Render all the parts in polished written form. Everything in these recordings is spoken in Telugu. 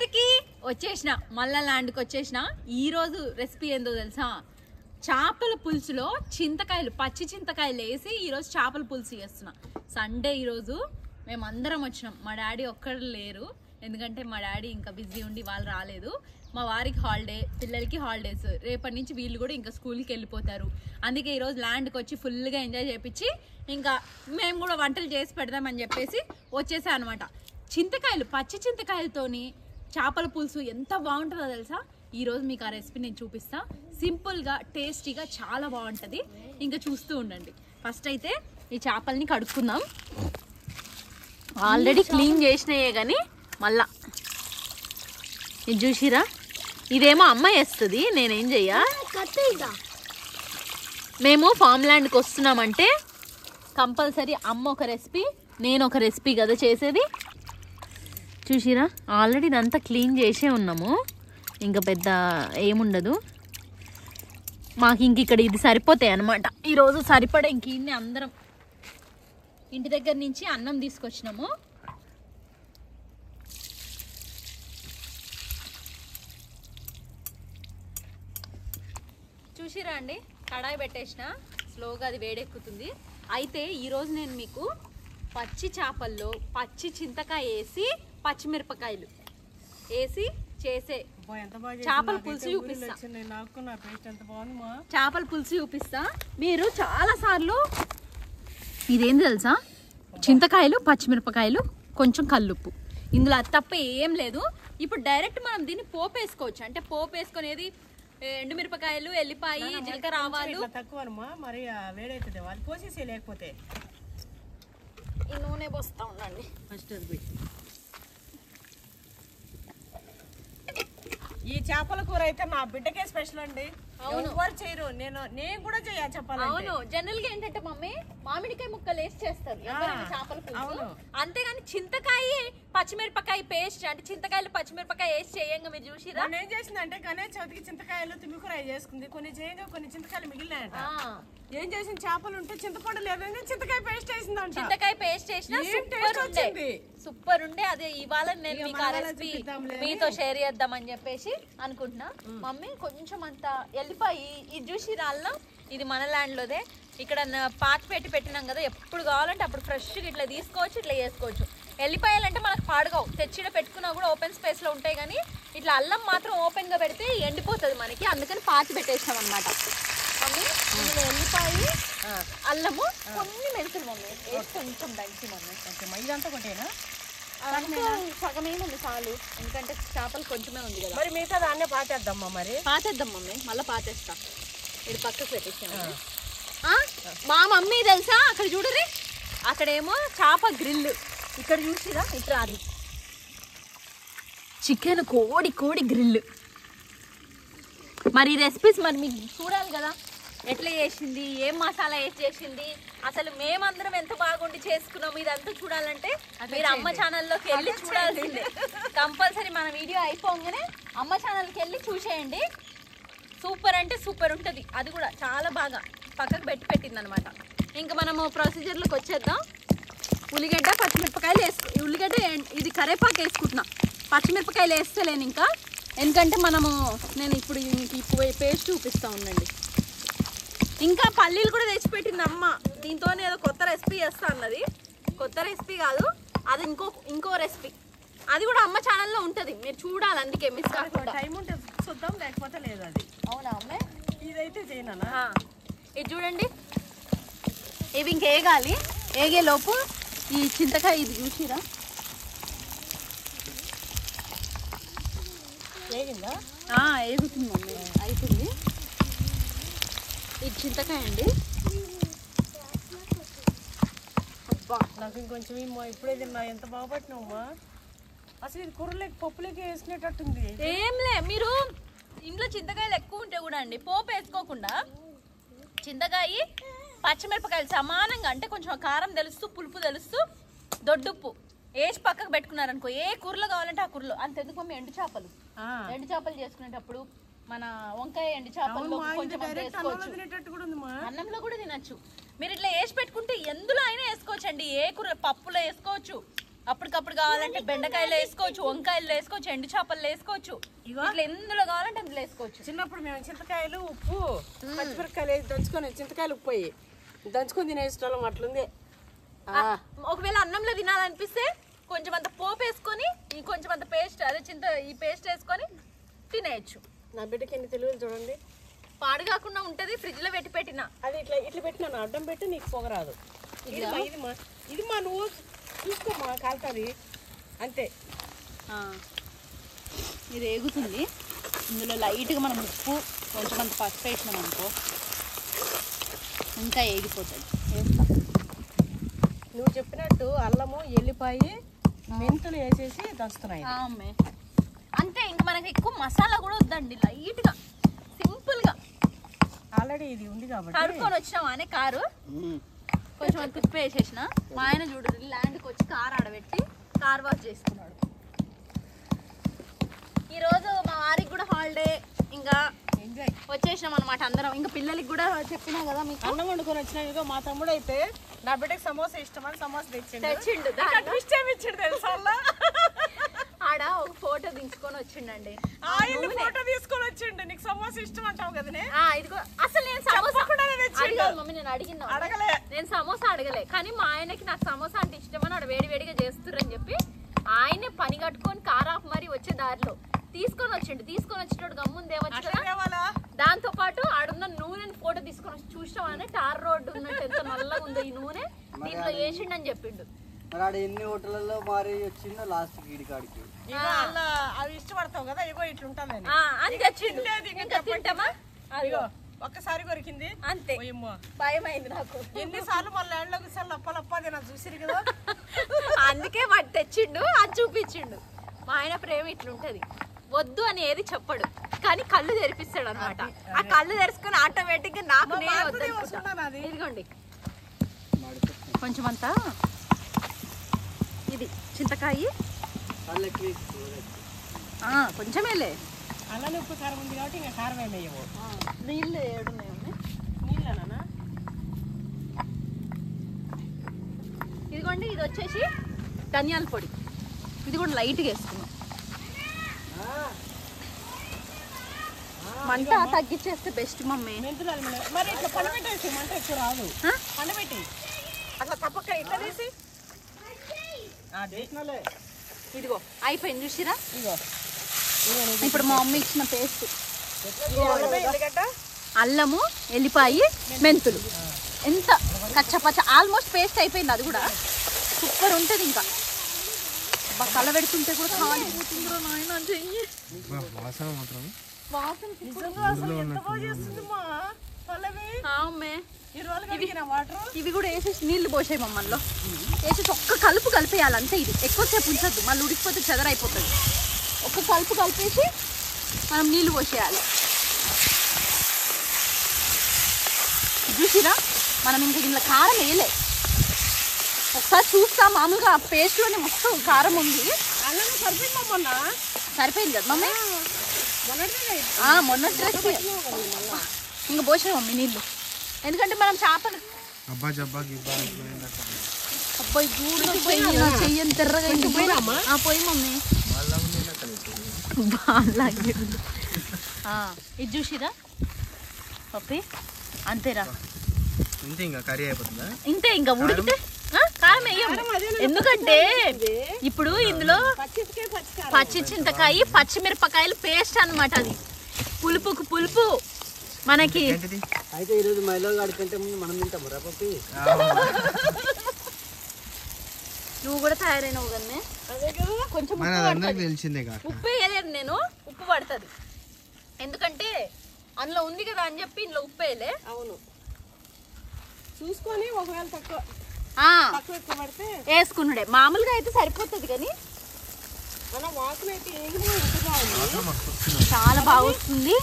అందరికీ వచ్చేసిన మళ్ళా ల్యాండ్కి వచ్చేసిన. ఈరోజు రెసిపీ ఏందో తెలుసా? చేపల పులుసులో చింతకాయలు, పచ్చి చింతకాయలు వేసి ఈరోజు చేపల పులుసు చేస్తున్నా. సండే ఈరోజు మేమందరం వచ్చినాం. మా డాడీ ఒక్కరు లేరు, ఎందుకంటే మా డాడీ ఇంకా బిజీ ఉండి వాళ్ళు రాలేదు. మా వారికి హాలిడే, పిల్లలకి హాలిడేస్. రేపటి నుంచి వీళ్ళు కూడా ఇంకా స్కూల్కి వెళ్ళిపోతారు. అందుకే ఈరోజు ల్యాండ్కి వచ్చి ఫుల్గా ఎంజాయ్ చేయించి ఇంకా మేము కూడా వంటలు చేసి పెడదామని చెప్పేసి వచ్చేసా అనమాట. చింతకాయలు, పచ్చి చింతకాయలతోని చేపల పులుసు ఎంత బాగుంటుందో తెలుసా? ఈరోజు మీకు ఆ రెసిపీ నేను చూపిస్తా. సింపుల్గా, టేస్టీగా చాలా బాగుంటుంది. ఇంకా చూస్తూ ఉండండి. ఫస్ట్ అయితే ఈ చేపల్ని కడుక్కుందాం. ఆల్రెడీ క్లీన్ చేసినాయే కానీ మళ్ళా ఇది చూసిరా, ఇదేమో అమ్మ వేస్తుంది, నేనేం చెయ్యా. మేము ఫామ్ ల్యాండ్కి వస్తున్నామంటే కంపల్సరీ అమ్మ ఒక రెసిపీ, నేను ఒక రెసిపీ కదా చేసేది. చూసిరా, ఆల్రెడీ ఇదంతా క్లీన్ చేసే ఉన్నాము, ఇంకా పెద్ద ఏముండదు మాకు. ఇంక ఇక్కడ ఇది సరిపోతాయి అన్నమాట. ఈరోజు సరిపడే ఇంక ఇన్ని అందరం ఇంటి దగ్గర నుంచి అన్నం తీసుకొచ్చినాము. చూసిరా అండి, కడాయి పెట్టేసిన, స్లోగా అది వేడెక్కుతుంది. అయితే ఈరోజు నేను మీకు పచ్చి చేపల్లో పచ్చి చింతకాయ వేసి పచ్చిమిరపకాయలు వేసి చేసే చేపల పులుసు చూపిస్తా. చేపల పులుసు చూపిస్తా. మీరు చాలా సార్లు ఇదేంది తెలుసా? చింతకాయలు, పచ్చిమిరపకాయలు, కొంచెం కల్లుప్పు, ఇందులో అది తప్ప ఏం లేదు. ఇప్పుడు డైరెక్ట్ మనం దీన్ని పోపు వేసుకోవచ్చు. అంటే పోపు వేసుకునేది ఎండుమిరపకాయలు, ఎల్లిపాయ, జీలకర్ర, ఆవాలు. మరి వేడైతుంది వాళ్ళు పోసేసే, లేకపోతే ఈ నూనె పోస్తా ఉండండి. ఫస్ట్ అది పెట్టి. ఈ చేపల కూర అయితే నా బిడ్డకే స్పెషల్ అండి. ఎవరు చేయరు, నేను కూడా చేయ చెప్పాలి. అవును, జనరల్ గా ఏంటంటే మమ్మీ మామిడికాయ ముక్కలు వేసి చేస్తారు చేపల పులుసు. అంతేగాని చింతకాయ, పచ్చిమిరపకాయ పేస్ట్, అంటే చింతకాయలు పచ్చిమిరపకాయ వేసి చేయంగా మీరు చూసిరా? ఏం చేసిందంటే గణేష్ చవితికి చింతకాయలు తుమ్మికూర చేసుకుంది. కొన్ని చేయంగా కొన్ని చింతకాయలు మిగిలినాయట. ఏం చేసిన చేపలు ఉంటే చింతపండు లేదని చింతకాయ పేస్ట్ వేసిందంట. చింతకాయ పేస్ట్ వేసిన సూపర్ ఉండే. అదే ఇవాళ నేను మీకు ఆ రెసిపీ మీతో షేర్ చేద్దామని చెప్పేసి అనుకుంటున్నా. మమ్మీ కొంచెం అంత ఎల్లిపాయ, ఇది చూసిరా అల్లం, ఇది మన ల్యాండ్ లోదే. ఇక్కడ పాక్ పెట్టినాం కదా, ఎప్పుడు కావాలంటే అప్పుడు ఫ్రెష్గా ఇట్లా తీసుకోవచ్చు, ఇట్లా చేసుకోవచ్చు. ఎల్లిపాయలు అంటే మనకు పాడుగావు, తెచ్చిడ పెట్టుకున్నా కూడా ఓపెన్ స్పేస్ లో ఉంటాయి. కానీ ఇట్లా అల్లం మాత్రం ఓపెన్ గా పెడితే ఎండిపోతుంది మనకి, అందుకని పాతి పెట్టేసాం అనమాట. మమ్మీ ఇందులో ఎల్లిపాయ, అల్లము, కొన్ని మెంతులు మమ్మీ వేసి కొంచెం దంచి మమ్మీ. ఇదంతా కొట్టేనా? సగమేముంది చాలు, ఎందుకంటే చేపలు కొంచెమే ఉంది కదా. మరి మిగతా దాన్నే పాతేద్దామా? మరి పాతేద్దాం మమ్మీ, మళ్ళీ పాతేస్తా. ఇది పక్కకు పెట్టేసాము. మా మమ్మీ తెలుసా, అక్కడ చూడరి, అక్కడేమో చేప గ్రిల్, ఇక్కడ చూసిరా ఇట్లా అది చికెన్ కోడి గ్రిల్. మరి ఈ రెసిపీస్ మరి మీకు చూడాలి కదా, ఎట్లా చేసింది, ఏం మసాలా వేసి చేసింది, అసలు మేమందరం ఎంత బాగుండి చేసుకున్నాము, ఇదంతా చూడాలంటే మీరు అమ్మ ఛానల్లోకి వెళ్ళి చూడాల్సిందే. కంపల్సరీ మన వీడియో అయిపోగానే అమ్మ ఛానల్కి వెళ్ళి చూసేయండి. సూపర్ అంటే సూపర్ ఉంటుంది. అది కూడా చాలా బాగా పక్కకు పెట్టింది అనమాట. ఇంకా మనము ప్రొసీజర్లోకి వచ్చేద్దాం. ఉల్లిగడ్డ, పచ్చిమిరపకాయలు ఉల్లిగడ్డ ఇది కరేపాకు వేసుకుంటున్నా, పచ్చిమిరపకాయలు వేస్తలేను ఇంకా, ఎందుకంటే నేను ఇప్పుడు పేస్ట్ చూపిస్తా ఉండండి. ఇంకా పల్లీలు కూడా తెచ్చిపెట్టింది అమ్మ. దీంతో ఏదో కొత్త రెసిపీ చేస్తా అన్నది. కొత్త రెసిపీ కాదు అది, ఇంకో రెసిపీ. అది కూడా అమ్మ ఛానల్లో ఉంటుంది, మీరు చూడాలి. అందుకే మిస్ కాకుండా టైం ఉంటే చూద్దాం, లేకపోతే లేదు. అది అవునా అమ్మే? ఇదైతే చేయనా? ఇది చూడండి, ఇవి ఇంకేగాలి. ఏగే లోపు ఈ చింతకాయ ఇది చూసిరా ఏగిందా? ఏగుతుంది మమ్మీ, అవుతుంది. ఇది చింతకాయ అండి. నాకు ఇంకొంచెం ఇప్పుడే తిన్నా, ఎంత బాగా పట్టినామ్మా. అసలు ఇది కూరలోకి, పప్పులోకి వేసుకునేటట్టుంది. ఏంలే, మీరు ఇంట్లో చింతకాయలు ఎక్కువ ఉంటే కూడా అండి పోపు వేసుకోకుండా చింతకాయ, పచ్చిమిరపకాయలు సమానంగా, అంటే కొంచెం కారం తెలుస్తూ, పులుపు తెలుస్తూ, దొడ్డుప్పు వేసి పక్కకు పెట్టుకున్నారనుకో, ఏ కూరలో కావాలంటే ఆ కూరలో. అంతెందుకు మమ్మీ, ఎండు చేపలు చేసుకునేటప్పుడు మన వంకాయ ఎండు చేపల్లో కొంచెం అన్నంలో కూడా తినచ్చు. మీరు ఇట్లా వేసి పెట్టుకుంటే ఎందులో అయినా వేసుకోవచ్చు అండి. ఏ కూర, పప్పులో వేసుకోవచ్చు, అప్పటికప్పుడు కావాలంటే బెండకాయలు వేసుకోవచ్చు, వంకాయలు వేసుకోవచ్చు, ఎండు చేపలు వేసుకోవచ్చు, ఇట్లా ఎందులో కావాలంటే అందులో వేసుకోవచ్చు. చిన్నప్పుడు మేము చింతకాయలు ఉప్పు పచ్చిమిరపకాయలు వేసి దంచుకొని చింతకాయలు ఉప్పు అయ్యి దంచుకొని తినేసేటోళ్ళం. అట్లుంది. ఒకవేళ అన్నంలో తినాలనిపిస్తే కొంచెం అంత పోపు వేసుకొని కొంచెం అంత పేస్ట్ అదే ఈ పేస్ట్ వేసుకొని తినేయచ్చు. నా బిడ్డకి ఎన్ని తెలివిలు చూడండి. పాడు కాకుండా ఉంటది. ఫ్రిడ్జ్ లో పెట్టిన అది ఇట్లా పెట్టినా అడ్డం పెట్టి నీకు పొగరాదు. ఇది మా నువ్వు చూసుకోమా కాలుతుంది అంతే. ఇది ఏగుతుంది. ఇందులో లైట్గా మనం ఉప్పు కొంచెం అంత పసుపు వేసినాం అనుకో ఇంకా ఏగిపోతుంది. నువ్వు చెప్పినట్టు అల్లము ఎల్లిపాయి మెంతులు వేసేసి దంచుతున్నాయి. అంతే. ఇంకా మనకి ఎక్కువ మసాలా కూడా వద్దండి. లైట్గా సింపుల్ గా ఆల్రెడీ ఇది ఉంది కాబట్టి కడుక్కొని వచ్చినాం అనే కారు కొంచెం అంత ఉప్పు వేసేసిన. మా ఆయన చూడు ల్యాండ్కి వచ్చి కారు ఆడబెట్టి కార్ వాష్ చేసుకున్నాడు. ఈరోజు మా వారికి కూడా హాలిడే, ఇంకా ఎంజాయ్ వచ్చేసినాం అనమాట అందరం. ఇంకా పిల్లలకి కూడా చెప్పినా కదా మీకు అన్నం వండుకొని వచ్చినా. ఇదిగో మా తమ్ముడు అయితే నా బిడ్డకి సమోసా ఇష్టమని సమోసా తెచ్చిండు. తెలుసా ఆడ ఒక ఫోటో దించుకొని వచ్చిండండి. ఫోటో తీసుకొని వచ్చిండు. నీకు సమోసా ఇష్టం అంటావు కదా. ఇదిగో అసలు నేను సమోసా మమ్మీ నేను అడగలే. నేను సమోసా అడగలే, కానీ మా ఆయనకి నాకు సమోసా అంటే ఇష్టమని ఆడ వేడి వేడిగా చేస్తుర్రని చెప్పి ఆయనే పని కట్టుకొని కార్ ఆఫ్ మరి వచ్చే దారిలో తీసుకొని వచ్చిండు. తీసుకొని వచ్చేటోడు గమ్మున దేవచ్చు కదా. దాంతో పాటు ఆడున్న నూనెని ఫోటో తీసుకొని వచ్చి చూసామని టార్ రోడ్డు ఉన్నట్టు ఎంత నల్లగా ఉందో ఈ నూనె దీంట్లో వేసిండు అని చెప్పిండు. ఎన్ని హోటల్లో మారి వచ్చిందో లాస్ట్ గీడికాడికి అవి ఇష్టపడతావు కదా. ఇగో ఇట్లుంటానని అని తెచ్చిండు. ఇంకా తింటామా? అదిగో ఒక్కసారి కొరికింది అంతే. భయం అయింది నాకు. ఎన్నిసార్లు మా ల్యాండ్ లోకి లప్ప తిన చూసిరు కదా. అందుకే వాడు తెచ్చిండు, అది చూపించిండు. మా ఆయన ప్రేమ ఇట్లుంటది. వద్దు అని ఏది చెప్పడు, కానీ కళ్ళు తెరిపిస్తాడు అనమాట. ఆ కళ్ళు తెరుచుకొని ఆటోమేటిక్ గా నాకు ఇదిగోండి కొంచెం అంతా ఇది చింతకాయ కొంచెమేలే. అలానే ఉప్పు కారం ఉంది కాబట్టి ఇంకా కారం ఏమేయవు. నీళ్ళు ఏడున్నాయండి. నీళ్ళనా? ఇదిగోండి ఇది వచ్చేసి ధనియాల పొడి. ఇది కూడా లైట్గా వేసుకున్నాం. మంట తగ్గించేస్తే బెస్ట్ మమ్మీ. మరి ఇట్లా పండబెట్టేసి మంట ఎక్కువ రాదు. పండబెట్టి అట్లా తప్పక ఇట్లా తీసి ఇదిగో అయిపోయింది చూసిరా. ఇదిగో ఇప్పుడు మా మమ్మీ ఇచ్చిన పేస్ట్ అల్లము ఎల్లిపాయి మెంతులు ఎంత కచ్చపచ్చ ఆల్మోస్ట్ పేస్ట్ అయిపోయింది. అది కూడా సూపర్ ఉంటుంది. ఇంకా కల పెడుతుంటే కూడా కాలిపోతుందో నాయన చెయ్యి. ఇవి కూడా వేసేసి నీళ్లు పోసాయి మమ్మల్ని వేసేసి ఒక్క కలుపు కలిపేయాలి అంతే. ఇది ఎక్కువసేపు ఉంచద్దు, మళ్ళీ ఉడికిపోతే చెదరైపోతుంది. ఒక్క కలుపు కలిపేసి మనం నీళ్లు పోసేయాలి. చూసిరా మనం ఇంకా ఇంట్లో కారం వేయలే. ఒకసారి చూస్తా. మామూలుగా పేస్ట్లోనే మొత్తం కారం ఉంది. సరిపోయింది కదా మమ్మీ. మొన్న డ్రెస్ ఇంకా పోసే మమ్మీ నీళ్ళు. ఎందుకంటే మనం చేపలు అబ్బాయి చెయ్యని తెర్రగా పోయి మమ్మీ ఇది చూసిరా పప్పి అంతేరా. ఇంతే ఇంకా ఉడికితే కారం వేయము. ఎందుకంటే ఇప్పుడు ఇందులో పచ్చి చింతకాయ పచ్చిమిరపకాయలు పేస్ట్ అనమాట. అది పులుపుకు పులుపు మనకి. అయితే ఈరోజు మైలో కంటే ముందు మనం తింటాము రా పప్పి. నువ్వు కూడా తయారైనవు కదనే. కొంచెం ఉప్పు వేయలేదు నేను. ఉప్పు పడుతుంది ఎందుకంటే అందులో ఉంది కదా అని చెప్పి ఇందులో ఉప్పు వేయలే. అవును చూసుకొని ఒకవేళ తక్కువ పడితే వేసుకున్నాడే. మామూలుగా అయితే సరిపోతుంది కానీ వాసన అయితే చాలా బాగా వస్తుంది.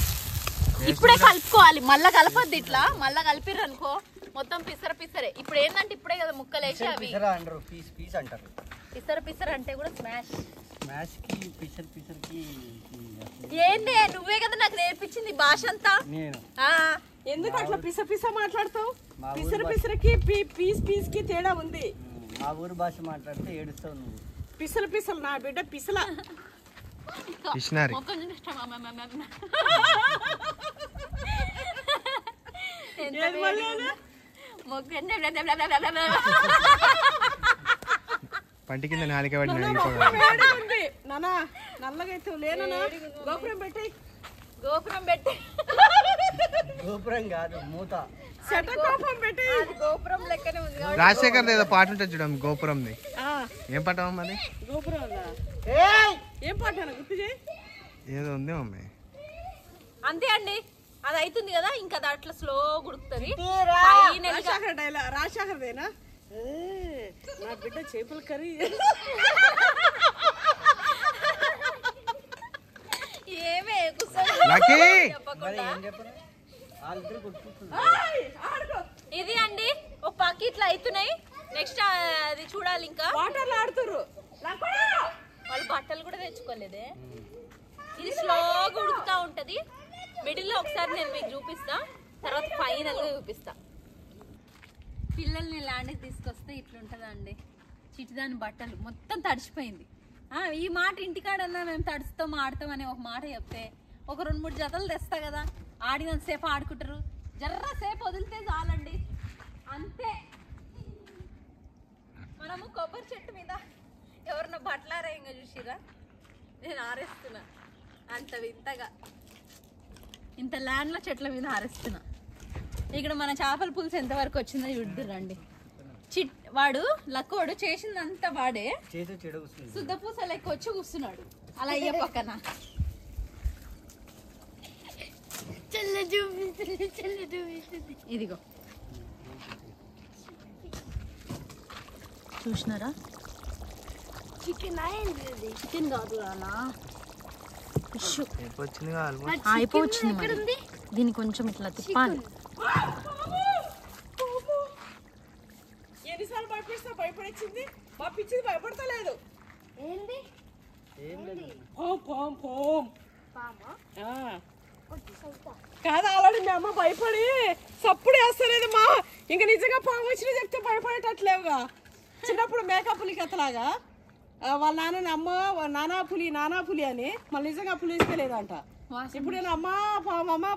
ఇప్పుడే కలుపుకోవాలి, మళ్ళా కలపద్దు. ఇట్లా మళ్ళా కలిపిర్రు అనుకో మొత్తం పిసర పిసరే. ఇప్పుడు ఏంటంటే ఇప్పుడే కదా ముక్కలు వేసి అవి పిసర పిసర అంటే కూడా స్మాష్. ఏంటి నువ్వే కదా నాకు నేర్పించింది భాష అంతా. ఎందుకు అట్లా పిస పిస మాట్లాడతావు? పిసర పిసరకి పీస్ పీస్ కి తేడా ఉంది. మా ఊరు భాష మాట్లాడితే ఏడుస్తావు నువ్వు. పిసలు పిసలు నా బిడ్డ పిసల పిసినారి మొక్క ఇష్టం పంటి కింద నాలిక పడిన వేడిగా ఉంది నానా నల్లగా అయితే లేనా గోపురం పెట్టి గోపురం కాదు మూత శటకోపం పెట్టి గోపురం లెక్కనే ఉంది రాజశేఖర్ ఏదో పాట ఉంటుంది చూడం గోపురంది ఏం పాట మమ్మీ గోపురం ఏం పాట గుర్తు చేయి ఏదో ఉంది మమ్మీ అంతే అండి అది అవుతుంది కదా ఇంకా అది అట్లా స్లో గుడుకుతుంది రాజశేఖర్దేనా నా బిడ్డ చేపల కర్రీ ఏమే లక్కీ ఇది అండి ఒక పక్క ఇట్లా అవుతున్నాయి నెక్స్ట్ అది చూడాలి ఇంకా వాటర్లో ఆడుతుర్రు వాళ్ళు బట్టలు కూడా తెచ్చుకోలేదే ఇది స్లోగా ఉడుకుతా ఉంటది మిడిల్ లో ఒకసారి నేను మీకు చూపిస్తా తర్వాత ఫైనల్ గా చూపిస్తా పిల్లల్ని ల్యాండ్కి తీసుకొస్తే ఇట్లుంటదండి చిటిదాని బట్టలు మొత్తం తడిసిపోయింది ఈ మాట ఇంటికాడన్నా మేము తడుస్తాం ఆడతాం అనే ఒక మాట చెప్తే ఒక 2-3 జతలు తెస్తా కదా ఆడినంతసేపు ఆడుకుంటారు జర్రసేపు వదిలితే చాలండి అంతే మనము కొబ్బరి చెట్టు మీద ఎవరన్నా బట్టలారేయంగా చూసిరా నేను ఆరేస్తున్నా అంత వింతగా ఇంత ల్యాండ్లో చెట్ల మీద ఆరేస్తున్నా ఇక్కడ మన చేపల పులుసు ఎంతవరకు వచ్చిందో చూద్దురండి వాడు లక్కోడు చేసిందంతా వాడే శుద్ధపూస లెక్క వచ్చి కూర్చున్నాడు అలా అయ్యే పక్కన ఇదిగో చూసినారా చికెన్ కాదు అలా అయిపోవచ్చింది మరి దీన్ని కొంచెం ఇట్లా తిప్పాలి ఎన్నిసార్లు భయపడిస్తా భయపడిచ్చింది మా పిచ్చిది భయపడతలేదు కాదు ఆల్రెడీ మీ అమ్మ భయపడి సప్పుడు వేస్తలేదు మా ఇంకా నిజంగా పాము వచ్చినా చెప్తే భయపడేటట్లేవుగా చిన్నప్పుడు మేకపులి కథలాగా వాళ్ళ నాన్న అమ్మ నానా పులి అని మళ్ళీ నిజంగా పులి ఇస్తలేదంట ఇప్పుడు నేను అమ్మ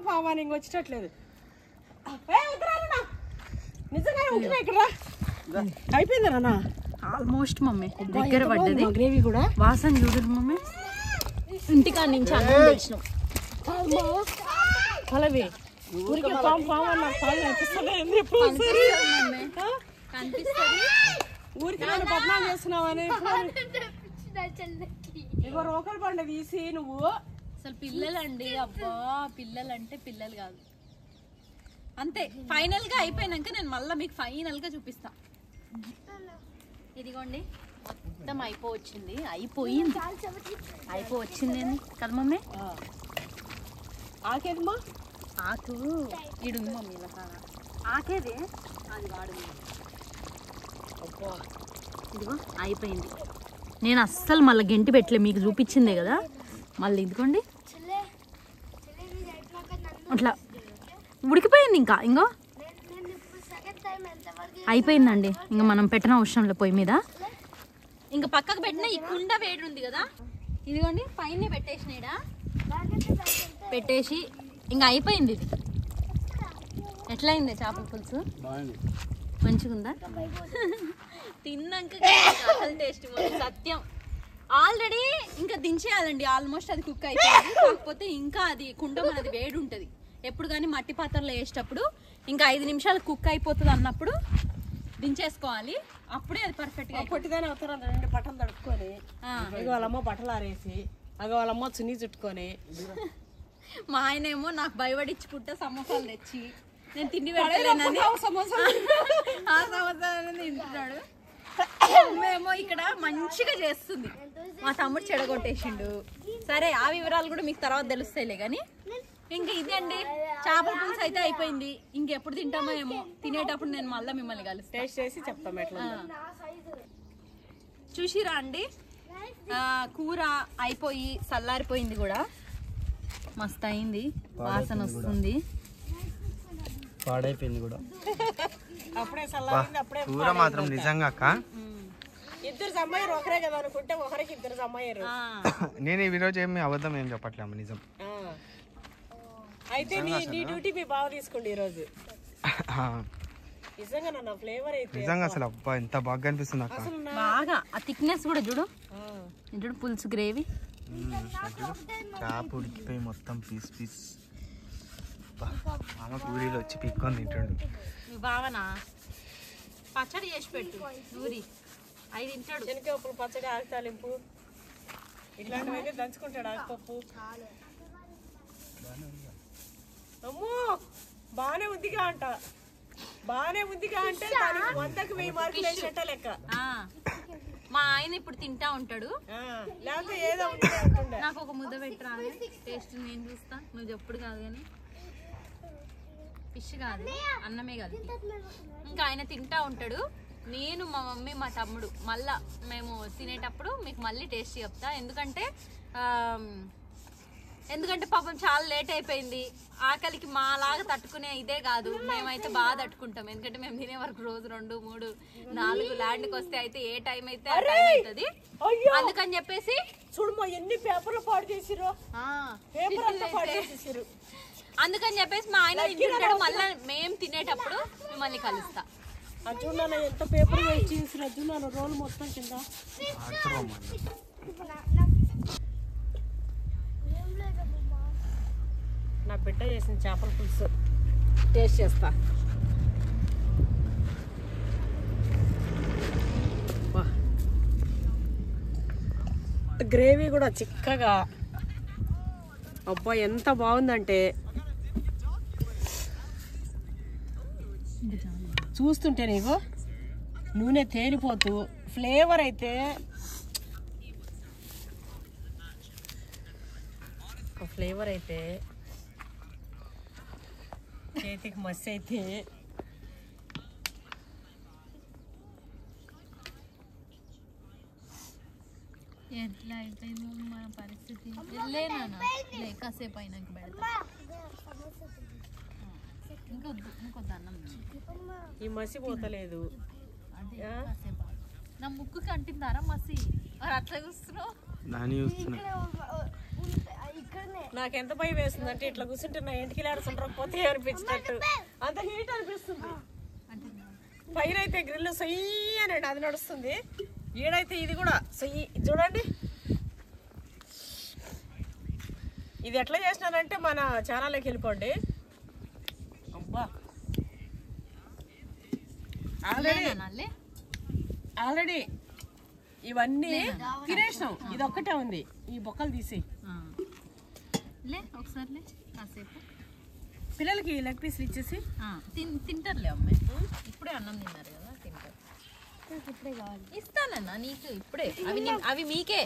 పాము అని ఇంక వచ్చేటట్లేదు నిజంగా ఉంటున్నా ఇక్కడ అయిపోయింది నాన్న ఆల్మోస్ట్ మమ్మీ దగ్గర పడ్డది గ్రేవీ కూడా వాసన చూడరు మమ్మీ ఇంటికాడ నుంచి అన్నం తెచ్చినాం కలవి ఊరికే పాము నాకు పాము కనిపిస్తలేదు కనిపిస్తుంది ఊరికి నేను బదనాం చేస్తున్నావని ఇగో రోకల్ బండ తీసి నువ్వు అసలు పిల్లలండి అబ్బా పిల్లలంటే పిల్లలు కాదు అంతే ఫైనల్ గా అయిపోయినాక నేను మళ్ళీ మీకు ఫైనల్ గా చూపిస్తా ఇదిగోండి మొత్తం అయిపోయింది కదా మమ్మీ ఆకేదమ్మా ఆకు ఇడుంది మమ్మీ ఇలా కాదా ఆకేదే అది వాడు ఇదిగో అయిపోయింది నేను అస్సలు మళ్ళీ గెంటి పెట్టలే మీకు చూపించిందే కదా మళ్ళీ ఇదిగోండి అట్లా ఉడికిపోయింది ఇంకా ఇంకో అయిపోయిందండి ఇంకా మనం పెట్టిన అవసరం లేదు పొయ్యి మీద ఇంకా పక్కకు పెట్టిన ఈ కుండ వేడి ఉంది కదా ఇదిగోండి పైన పెట్టేసి ఇంకా అయిపోయింది ఇది ఎట్లా అయింది చేపల పులుసు మంచిగుందా తిన్నాక అసలు టేస్ట్ సత్యం ఆల్రెడీ ఇంకా దించేయాలండి ఆల్మోస్ట్ అది కుక్ అయిపోయింది కాకపోతే ఇంకా అది కుండ మనది వేడి ఉంటుంది ఎప్పుడు కానీ మట్టి పాత్రలో వేసేటప్పుడు ఇంకా 5 నిమిషాలు కుక్ అయిపోతుంది అన్నప్పుడు దించేసుకోవాలి అప్పుడే అది పర్ఫెక్ట్ గా పొట్టిదాని అవుతారు రెండు బట్టలు తడుపుకొని ఇక వాళ్ళమ్మ బట్టలు ఆరేసి అగ వాళ్ళమ్మ చున్నీ చుట్టుకొని మా ఆయన ఏమో నాకు భయపడించుకుంటే సమోసాలు తెచ్చి నేను తిండి పెట్టలేనని ఆ సమోసాలు తింటున్నాడు మేమో ఇక్కడ మంచిగా చేస్తుంది మా తమ్ముడు చెడగొట్టేసిండు సరే ఆ వివరాలు కూడా మీకు తర్వాత తెలుస్తాయిలే కానీ ఇంకా ఇది అండి చేపల పులుసు అయితే అయిపోయింది ఇంకెప్పుడు తింటామో ఏమో తినేటప్పుడు నేను మళ్ళీ మిమ్మల్ని కలిసి టేస్ట్ చేసి చెప్తాం ఎట్లా చూసిరా అండి కూర అయిపోయి చల్లారిపోయింది కూడా మస్తు అయింది వాసన వస్తుంది పాడైపోయింది కూడా అప్పుడే చల్లారింది అప్పుడే కూర మాత్రం నిజంగా అక్క ఇద్దరు జమ్మయ్యారు ఒకరే కదా అనుకుంటే ఒకరికి ఇద్దరు జమ్మయ్యారు. నేను ఈ రోజు ఏమి అబద్ధం ఏం చెప్పట్లేము, నిజం. అయితే నీ డ్యూటీ మీ బావ తీసుకోండి ఈ రోజు. నిజంగా నా ఫ్లేవర్ అయితే నిజంగా అసలు అబ్బా ఎంత బాగా అనిపిస్తుంది అక్క. బాగా ఆ థిక్నెస్ కూడా చూడు, చూడు పులుసు గ్రేవీ. చాప ఉడికిపోయి మొత్తం పీస్ పీస్. మామ పూరీలు వచ్చి పిక్కొని తింటాడు. మీ బావనా పచ్చడి చేసి పెట్టు, నూరి అవి తింటాడు. శనగపప్పులు పచ్చడి, ఆకు తాలింపు ఇట్లాంటివి అయితే దంచుకుంటాడు. ఆకుపప్పు అమ్మో బానే ఉందిగా అంట, బానే ఉందిగా అంటే 100కి 1000 మార్కులు వేసేట లెక్క. మా ఆయన ఇప్పుడు తింటా ఉంటాడు, లేకపోతే ఏదో ఉంటే అంటుండే. నాకు ఒక ముద్ద పెట్టరా టేస్ట్ నేను చూస్తా, నువ్వు చెప్పుడు కాదు కానీ. ఫిష్ కాదు, అన్నమే కాదు. ఇంకా ఆయన తింటా ఉంటాడు, నేను మా మమ్మీ మా తమ్ముడు మళ్ళా మేము తినేటప్పుడు మీకు మళ్ళీ టేస్ట్ చెప్తా. ఎందుకంటే పాపం చాలా లేట్ అయిపోయింది. ఆకలికి మాలాగా తట్టుకునే ఇదే కాదు, మేమైతే బాగా తట్టుకుంటాం. ఎందుకంటే మేము తినే వరకు రోజు 2, 3, 4 ల్యాండ్కి వస్తే అయితే ఏ టైం అయితే ఆ టైం అవుతుంది. అందుకని చెప్పేసి చూడమ్మా ఎన్ని పేపర్లు పాడు చేసిరో, పేపర్ అంతా పాడు చేసేసారు. అందుకని చెప్పేసి మా ఆయన తింటుంటాడు, మళ్ళీ మేము తినేటప్పుడు మిమ్మల్ని కలుస్తా. అర్జున్ ఎంత పేపర్ వేస్ట్ చేసి అర్జున్ రోల్ మొత్తం కింద. నా బిడ్డ చేసిన చేపల పులుసు టేస్ట్ చేస్తా. గ్రేవీ కూడా చిక్కగా, అబ్బా ఎంత బాగుందంటే చూస్తుంటే నీకు నూనె తేలిపోతూ, ఫ్లేవర్ అయితే చేతికి మస్తు అయితే. ఎట్లా అయిపోయింది మన పరిస్థితి. కాసేపు అయినాక పెడతా. ఇంకొద్దు అన్నం, ఈ మసి పోతలేదు. నా ముక్కుకి అంటిందారా మసి, అట్లా చూస్తున్నావు. నాకెంత భయం వేస్తుంది అంటే ఇట్లా కూర్చుంటే నా ఇంటికి ఆడుతుండకపోతే అనిపించినట్టు, అంత హీట్ అనిపిస్తుంది. పైన అయితే గ్రిల్ సొయ్యి అని అది నడుస్తుంది, ఈడైతే ఇది కూడా సొయ్యి. చూడండి ఇది ఎట్లా చేసినానంటే మన ఛానల్లోకి వెళ్ళిపోండి. అబ్బా ఆల్రెడీ ఇవన్నీ తినేసాం, ఇది ఒక్కటే ఉంది. ఈ బొక్కలు తీసి ఒకసారి కాసేపు పిల్లలకి లెగ్ పీస్లు ఇచ్చేసి తింటారులే అమ్మాయి. ఇప్పుడే అన్నం తిన్నారు కదా, తింటారు. ఇస్తానన్నా నీకు ఇప్పుడే, అవి మీకే.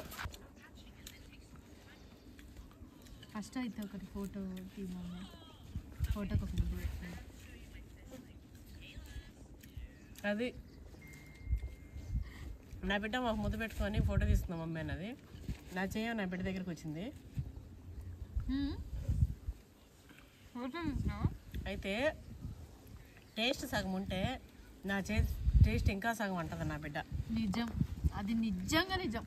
ఫస్ట్ అయితే ఒకటి ఫోటో తీయమమ్మా, ఫోటోకి ఒక ముద్దు పెట్టుకోండి. అది నా బిడ్డ మాకు ముద్దు పెట్టుకొని ఫోటో తీస్తున్నాం మమ్మీ అన్నది. నా చెయ్య నా బిడ్డ దగ్గరికి వచ్చింది. అయితే టేస్ట్ సగం ఉంటే నా టేస్ట్ ఇంకా సగం అంటుంది నా బిడ్డ. నిజం, అది నిజంగా నిజం.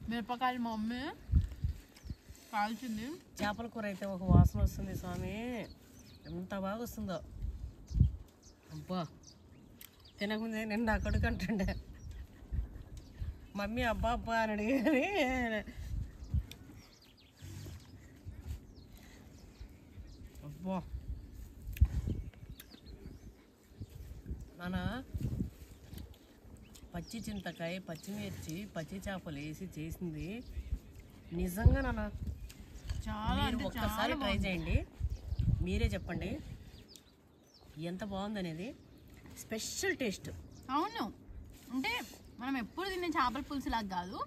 మిరపకాయలు మా మమ్మీ కాల్చింది. చేపల కూర అయితే ఒక వాసన వస్తుంది స్వామి, ఎంత బాగా వస్తుందో. అబ్బా తినకముందే నేను నా కొడుకు అంటుండే మమ్మీ అబ్బా అబ్బా అని అడిగాని. అబ్బా నాన్న పచ్చి చింతకాయ, పచ్చిమిర్చి, పచ్చి చేపలు వేసి చేసింది నిజంగా నాన్న చాలా. ఒక్కసారి ట్రై చేయండి, మీరే చెప్పండి ఎంత బాగుందనేది. Special taste. అవును, అంటే మనం ఎప్పుడు తినే చేపల పులుసు లాగా కాదు,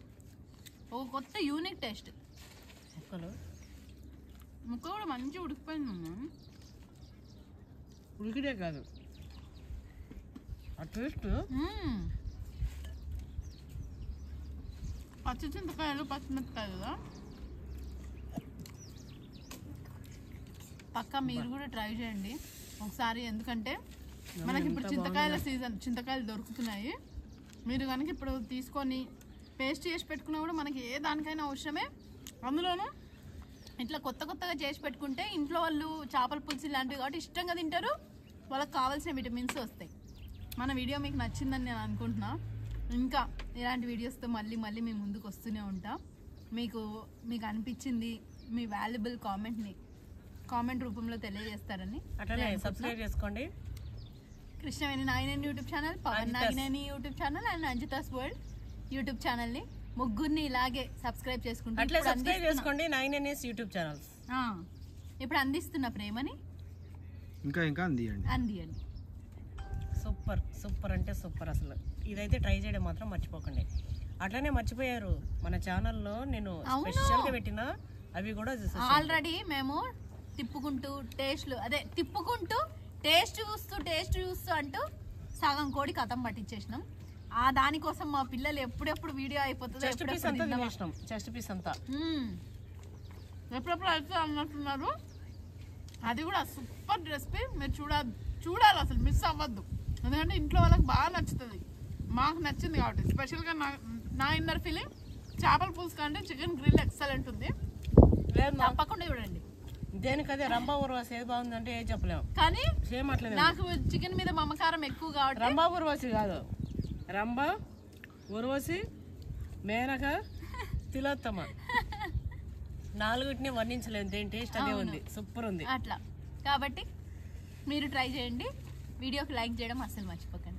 ఒక కొత్త యూనిక్ టేస్ట్. ముక్క కూడా మంచిగా ఉడికిపోయింది. ఉడికిడే కాదు ఆ టేస్ట్. పచ్చి చింతకాయలు, పచ్చిమిరపకాయలు కదా, పక్కా మీరు కూడా ట్రై చేయండి ఒకసారి. ఎందుకంటే మనకి ఇప్పుడు చింతకాయల సీజన్, చింతకాయలు దొరుకుతున్నాయి. మీరు కనుక ఇప్పుడు తీసుకొని పేస్ట్ చేసి పెట్టుకున్నా కూడా మనకి ఏ దానికైనా అవసరమే. అందులోనూ ఇట్లా కొత్తగా చేసి పెట్టుకుంటే ఇంట్లో వాళ్ళు చేపల పులుసు ఇలాంటివి కాబట్టి ఇష్టంగా తింటారు, వాళ్ళకి కావాల్సిన విటమిన్స్ వస్తాయి. మన వీడియో మీకు నచ్చిందని నేను అనుకుంటున్నా. ఇంకా ఇలాంటి వీడియోస్తో మళ్ళీ మేము ముందుకు వస్తూనే ఉంటాం. మీకు అనిపించింది మీ వాల్యుబుల్ కామెంట్ రూపంలో తెలియజేస్తారని అట్లనే సబ్స్క్రైబ్ చేసుకోండి. Krishnaveni Nagineni YouTube channel, Pavan Nagineni YouTube channel and Anjitha's world YouTube ఛానల్ని ముగ్గురిని ఇలాగే సబ్స్క్రైబ్ చేసుకుంటూ అట్లే సబ్స్క్రైబ్ చేసుకోండి నాగినేనిస్ యూట్యూబ్ ఛానల్స్. ఇప్పుడు అందిస్తున్న ప్రేమని ఇంకా అందియండి. సూపర్ అంటే సూపర్. అసలు ఇదైతే ట్రై చేయడం మాత్రం మర్చిపోకండి. అట్లనే మర్చిపోయారు మన ఛానల్లో నేను స్పెషల్గా పెట్టిన అవి కూడా ఆల్రెడీ మేము తిప్పుకుంటూ టేస్ట్ చూస్తూ అంటూ సగం కోడి కథం పట్టించేసినాం. ఆ దానికోసం మా పిల్లలు ఎప్పుడెప్పుడు వీడియో అయిపోతుందో చెస్ట్ పీస్ అంతా ఎప్పుడెప్పుడు అయితే అన్నట్టున్నారు. అది కూడా సూపర్ రెసిపీ. మీరు చూడాలి, అసలు మిస్ అవ్వద్దు. ఎందుకంటే ఇంట్లో వాళ్ళకి బాగా నచ్చుతుంది, మాకు నచ్చింది కాబట్టి. స్పెషల్గా నా ఇన్నర్ ఫీలింగ్ చేపల పులుసు కంటే చికెన్ గ్రిల్ ఎక్సలెంట్ ఉంది. తప్పకుండా చూడండి. దేనికదే రంభా ఊర్వశి ఏది బాగుందంటే ఏది చెప్పలేము, కానీ సేమ్ అట్లనే నాకు చికెన్ మీద మమకారం ఎక్కువ కాబట్టి రంభా ఊర్వశి కాదు, రంభ ఊర్వశి మేనక తిలోత్తమ నాలుగుటిని వర్ణించలేదు. దేని టేస్ట్ అదే ఉంది, సూపర్ ఉంది అట్లా. కాబట్టి మీరు ట్రై చేయండి. వీడియోకి లైక్ చేయడం అస్సలు మర్చిపోకండి.